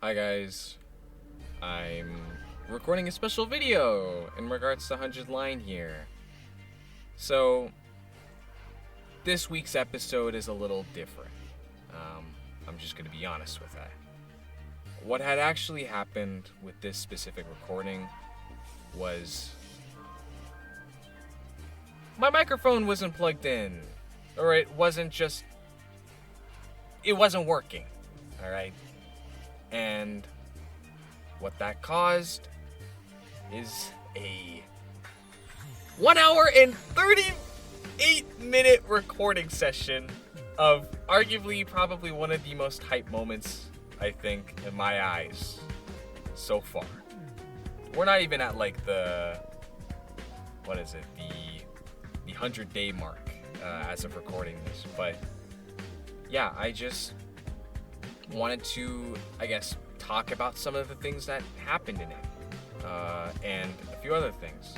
Hi guys, I'm recording a special video in regards to 100 Line here. So, this week's episode is a little different. I'm just going to be honest with that. What had actually happened with this specific recording was my microphone wasn't plugged in, or it wasn't working, alright? And what that caused is a 1 hour and 38-minute recording session of arguably probably one of the most hype moments, I think, in my eyes so far. We're not even at like the 100-day mark as of recording this, but yeah, I just wanted to, I guess, talk about some of the things that happened in it, and a few other things.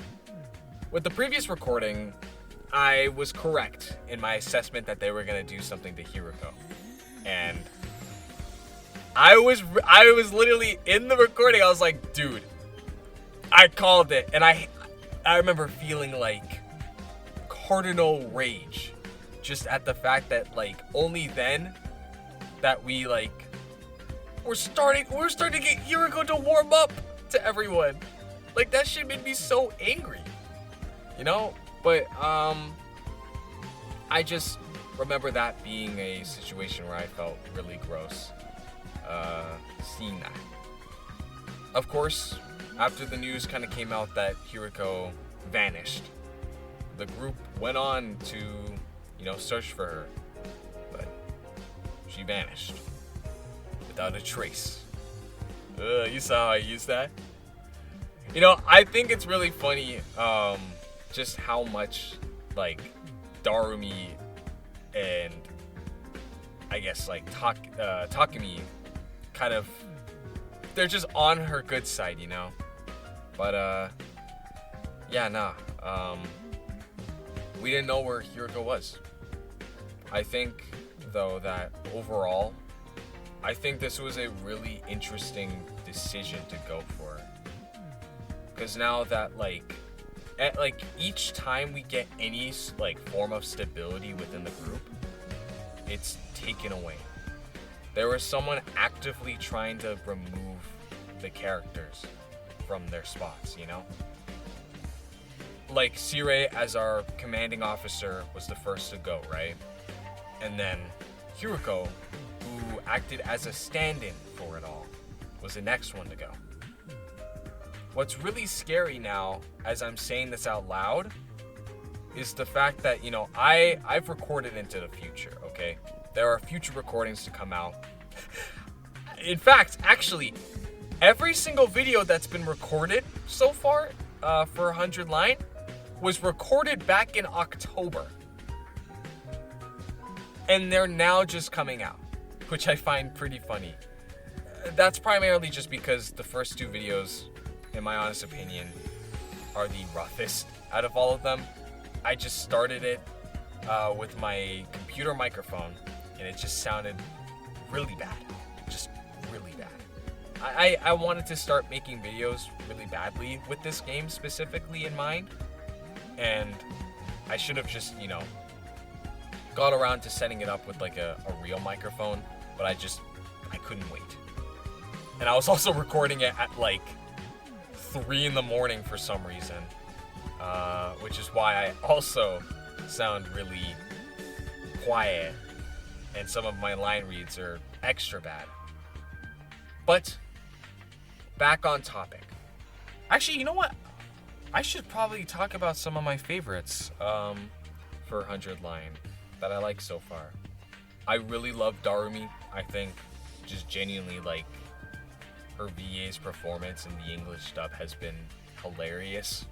With the previous recording, I was correct in my assessment that they were going to do something to Hiroko, and I was literally in the recording. I was like, dude, I called it, and I remember feeling like cardinal rage just at the fact that like only then that we're starting to get Hiroko to warm up to everyone. Like, that shit made me so angry, you know? But I just remember that being a situation where I felt really gross seeing that. Of course, after the news kind of came out that Hiroko vanished, the group went on to, search for her, but she vanished without a trace. You saw how I used that? I think it's really funny, just how much, like, Darumi and, I guess, like, Takumi kind of, they're just on her good side, But, we didn't know where Hiroko was. I think, though, that overall, I think this was a really interesting decision to go for. Because now that, each time we get any, form of stability within the group, it's taken away. There was someone actively trying to remove the characters from their spots, Like, Sire, as our commanding officer, was the first to go, right? And then Hiroko, who acted as a stand-in for it all, was the next one to go. What's really scary now, as I'm saying this out loud, is the fact that, I've recorded into the future, okay? There are future recordings to come out. In fact, actually, every single video that's been recorded so far for 100 Line was recorded back in October. And they're now just coming out, which I find pretty funny. That's primarily just because the first two videos, in my honest opinion, are the roughest out of all of them. I just started it with my computer microphone, and it just sounded really bad. Just really bad. I wanted to start making videos really badly with this game specifically in mind, and I should have just, got around to setting it up with like a real microphone, but I couldn't wait. And I was also recording it at like 3 a.m. for some reason, which is why I also sound really quiet, and some of my line reads are extra bad. But back on topic. Actually, you know what? I should probably talk about some of my favorites for 100 Line that I like so far. I really love Darumi. I think just genuinely, like, her VA's performance in the English dub has been hilarious.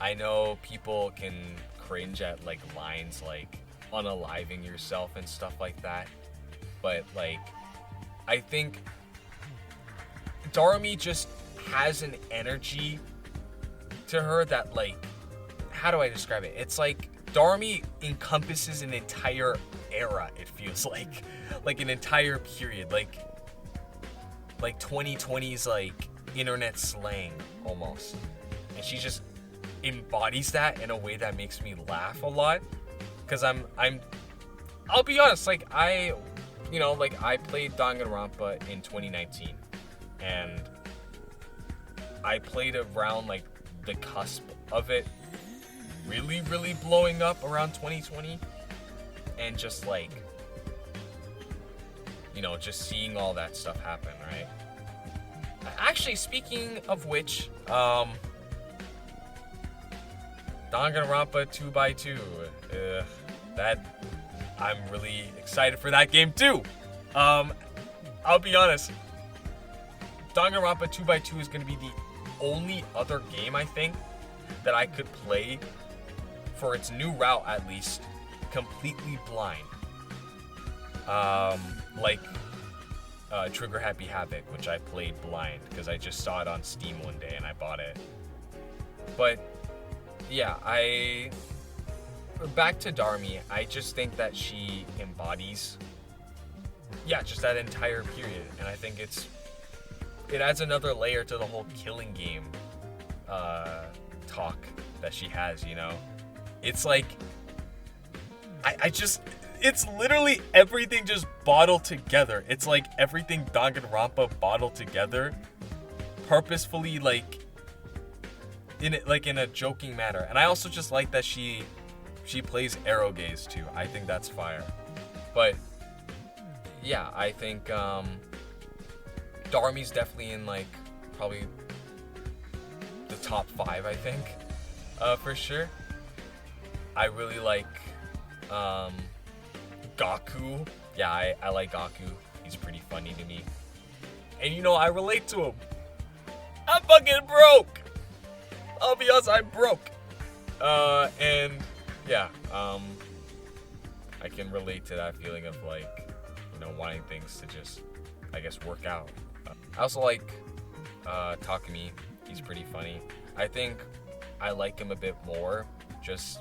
I know people can cringe at, like, lines like unaliving yourself and stuff like that, but, like, I think Darumi just has an energy to her that, like, how do I describe it? It's like Darumi encompasses an entire era, it feels like an entire period. Like, like 2020's like internet slang almost, and she just embodies that in a way that makes me laugh a lot. Cause I'll be honest, like I played Danganronpa in 2019, and I played around like the cusp of it really, really blowing up around 2020, and just like, just seeing all that stuff happen, right? Actually, speaking of which, Danganronpa 2x2, that I'm really excited for that game too. I'll be honest, Danganronpa 2x2 is going to be the only other game I think that I could play for its new route, at least, completely blind. Like Trigger Happy Havoc, which I played blind because I just saw it on Steam one day and I bought it. But yeah, back to Darmi, I just think that she embodies, just that entire period, and I think it adds another layer to the whole killing game talk that she has, It's like, it's literally everything just bottled together. It's like everything Danganronpa bottled together, purposefully, like in a joking manner. And I also just like that she plays arrow gaze too. I think that's fire. But yeah, I think Darmi's definitely in like probably the top 5, I think, for sure. I really like Gaku. Yeah, I like Gaku. He's pretty funny to me. And I relate to him. I'm fucking broke. I'll be honest, I'm broke. And yeah, I can relate to that feeling of like, wanting things to just, I guess, work out. I also like Takumi. He's pretty funny. I think I like him a bit more just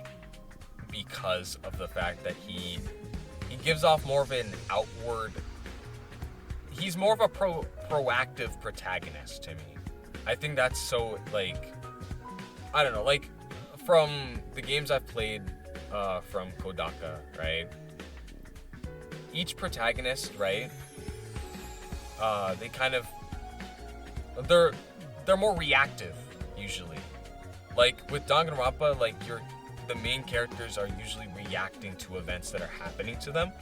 because of the fact that he gives off more of an outward, he's more of a proactive protagonist to me. I think that's so, like, I don't know, like, from the games I've played from Kodaka, right? Each protagonist, right? They kind of, they're more reactive usually. Like with Danganronpa, like the main characters are usually reacting to events that are happening to them,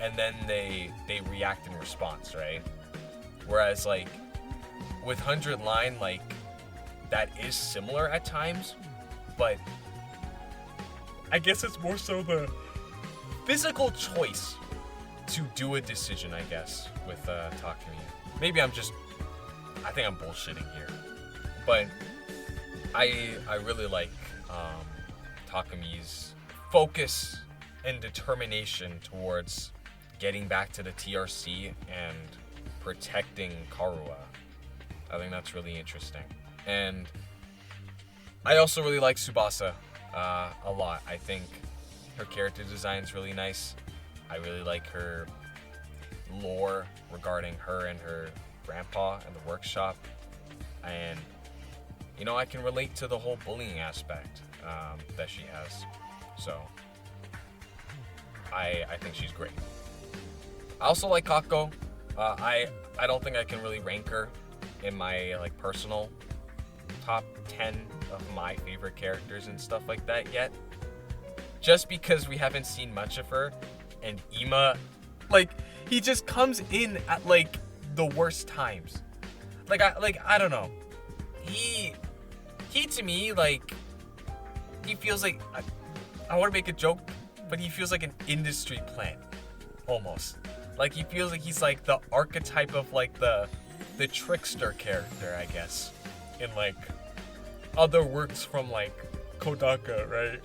and then they react in response, right? Whereas like with 100 Line, like that is similar at times, but I guess it's more so the physical choice to do a decision, I guess, with Takumi. Maybe I think I'm bullshitting here, but I really like Takumi's focus and determination towards getting back to the TRC and protecting Karua. I think that's really interesting. And I also really like Tsubasa a lot. I think her character design is really nice. I really like her lore regarding her and her grandpa and the workshop. And, I can relate to the whole bullying aspect that she has. So, I think she's great. I also like Kako. I don't think I can really rank her in my like personal top 10 of my favorite characters and stuff like that yet. Just because we haven't seen much of her, and Ima, like, he just comes in at like the worst times. I don't know. He to me, like, he feels like, I want to make a joke, but he feels like an industry plant, almost. Like, he feels like he's like the archetype of like the trickster character, I guess, in like other works from like Kodaka, right?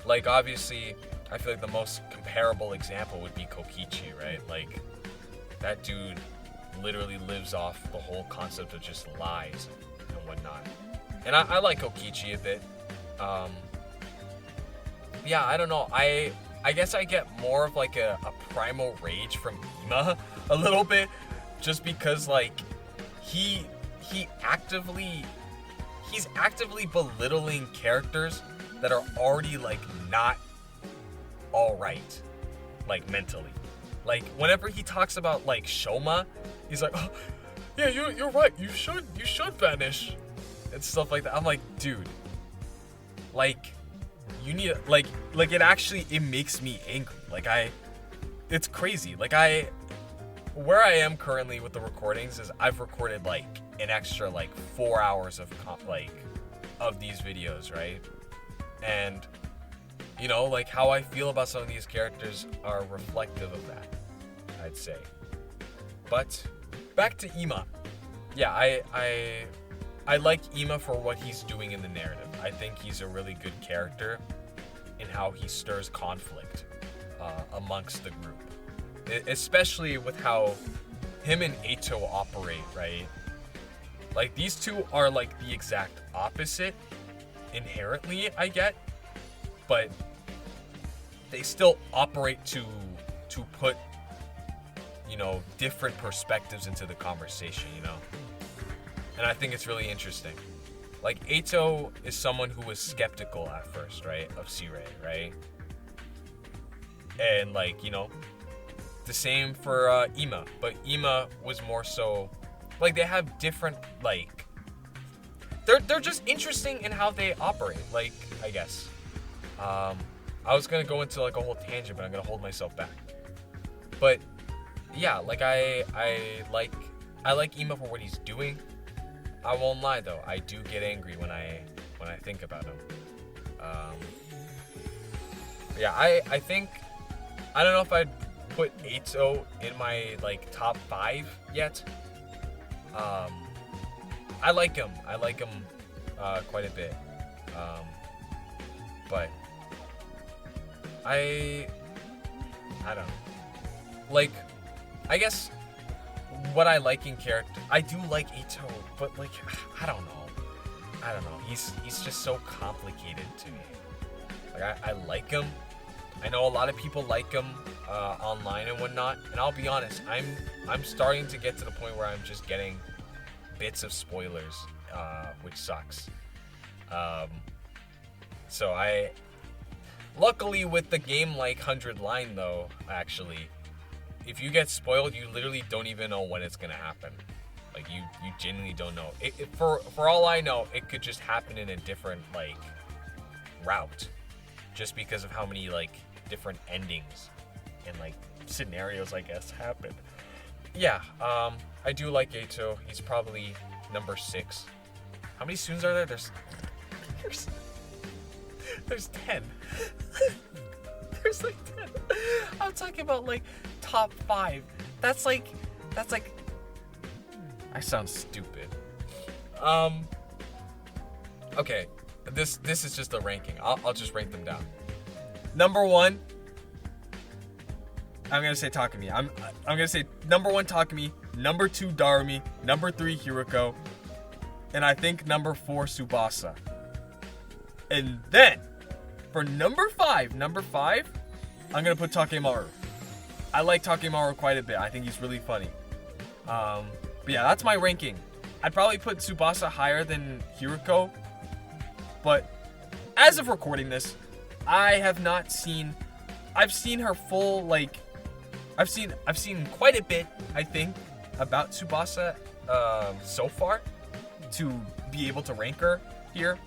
Like, obviously, I feel like the most comparable example would be Kokichi, right? Like, that dude literally lives off the whole concept of just lies and whatnot. And I like Kokichi a bit. Yeah, I don't know. I guess I get more of like a primal rage from Ima a little bit, just because like he's actively belittling characters that are already like not all right, like mentally. Like whenever he talks about like Shoma, he's like, oh, yeah, you're right. You should vanish and stuff like that. I'm like, dude, like you need like it makes me angry. Like it's crazy. Like where I am currently with the recordings is I've recorded like an extra like 4 hours of these videos, right? And you know, like how I feel about some of these characters are reflective of that, I'd say. But back to Ima. Yeah, I like Ima for what he's doing in the narrative. I think he's a really good character in how he stirs conflict amongst the group. Especially with how him and Eito operate, right? Like these two are like the exact opposite inherently, I get, but they still operate to put, you know, different perspectives into the conversation, you know? And I think it's really interesting. Like Eito is someone who was skeptical at first, right, of Sirei, right? And like, you know, the same for Ima, but Ima was more so like they have different like they're just interesting in how they operate, like I guess. I was gonna go into like a whole tangent, but I'm gonna hold myself back. But yeah, like I like Ima for what he's doing. I won't lie though, I do get angry when I think about him. Yeah, I think I don't know if I'd put Eito in my like top 5 yet. I like him quite a bit. But I don't know. Like, I guess what I like in character, I do like Eito, but like, I don't know. He's just so complicated to me. Like, I like him. I know a lot of people like him online and whatnot, and I'll be honest, I'm starting to get to the point where I'm just getting bits of spoilers, which sucks. So luckily with the game like 100 line though, actually, if you get spoiled, you literally don't even know when it's gonna happen. Like you genuinely don't know. For all I know, it could just happen in a different like route, just because of how many like different endings and like scenarios I guess happen. Yeah, I do like Eito. He's probably number 6. How many Suns are there? There's 10. There's like 10. I'm talking about like top 5. That's like I sound stupid. Okay, this is just a ranking. I'll just rank them down. Number 1, I'm gonna say Takumi. I'm gonna say number 1 Takumi, number 2 Darumi, number 3 Hiroko, and I think number 4 Tsubasa. And then for number 5, I'm gonna put Takemaru. I like Takemaru quite a bit. I think he's really funny. But yeah, that's my ranking. I'd probably put Tsubasa higher than Hiroko, but as of recording this, I've seen her full like. I've seen quite a bit, I think, about Tsubasa so far to be able to rank her here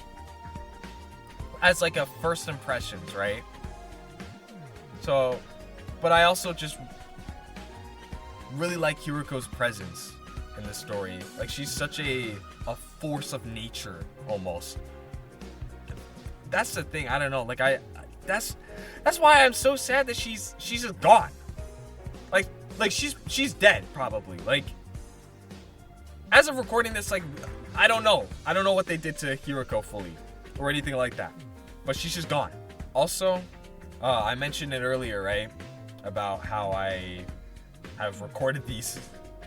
as like a first impressions, right? So, but I also just really like Hiroko's presence in the story. Like she's such a force of nature almost. That's the thing. I don't know. Like that's why I'm so sad that she's just gone. Like she's dead probably. Like as of recording this, like I don't know what they did to Hiroko fully or anything like that, but she's just gone. Also, I mentioned it earlier, right, about how I have recorded these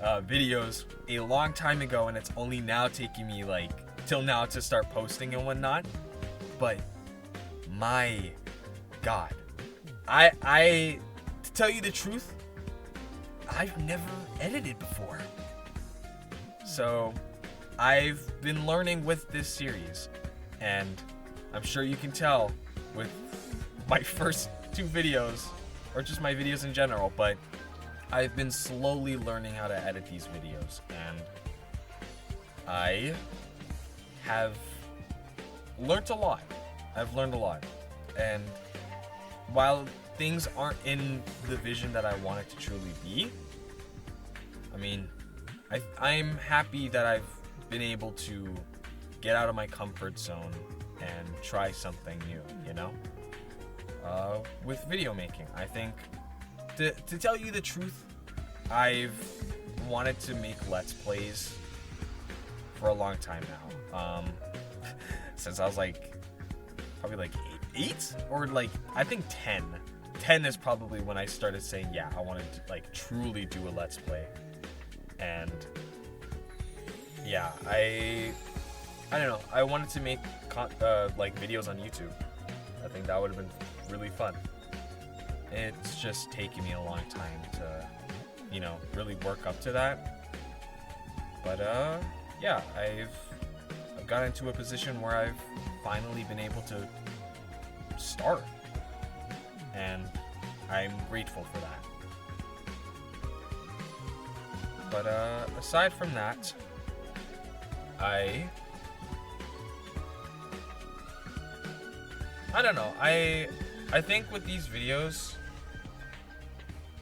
videos a long time ago, and it's only now taking me like till now to start posting and whatnot. But my God, I to tell you the truth, I've never edited before. So I've been learning with this series, and I'm sure you can tell with my first 2 videos, or just my videos in general, but I've been slowly learning how to edit these videos, and I have learned a lot. I've learned a lot, and while things aren't in the vision that I want it to truly be, I mean, I'm happy that I've been able to get out of my comfort zone and try something new, you know? With video making, I think, to tell you the truth, I've wanted to make Let's Plays for a long time now. Since I was probably 8 or I think 10. 10 is probably when I started saying, yeah, I wanted to truly do a Let's Play. And yeah, I don't know. I wanted to make videos on YouTube. I think that would have been really fun. It's just taken me a long time to, really work up to that. But yeah, I've gotten into a position where I've finally been able to start, and I'm grateful for that. But aside from that, I don't know. I think with these videos,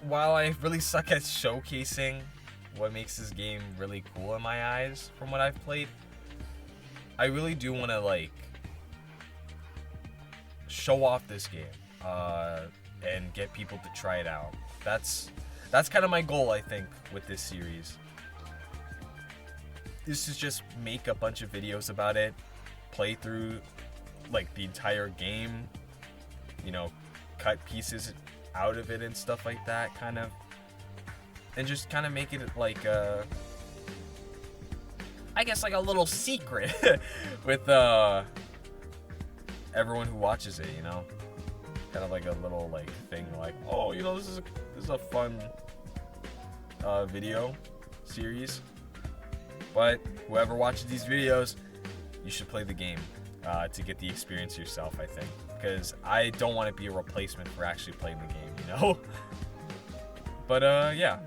while I really suck at showcasing what makes this game really cool in my eyes from what I've played, I really do want to show off this game and get people to try it out. That's kind of my goal, I think, with this series. This is just make a bunch of videos about it, play through the entire game, cut pieces out of it and stuff like that, and just make it I guess a little secret with everyone who watches it, kind of a little thing, oh, this is a fun video series. But whoever watches these videos, you should play the game to get the experience yourself, I think, because I don't want to be a replacement for actually playing the game, But yeah,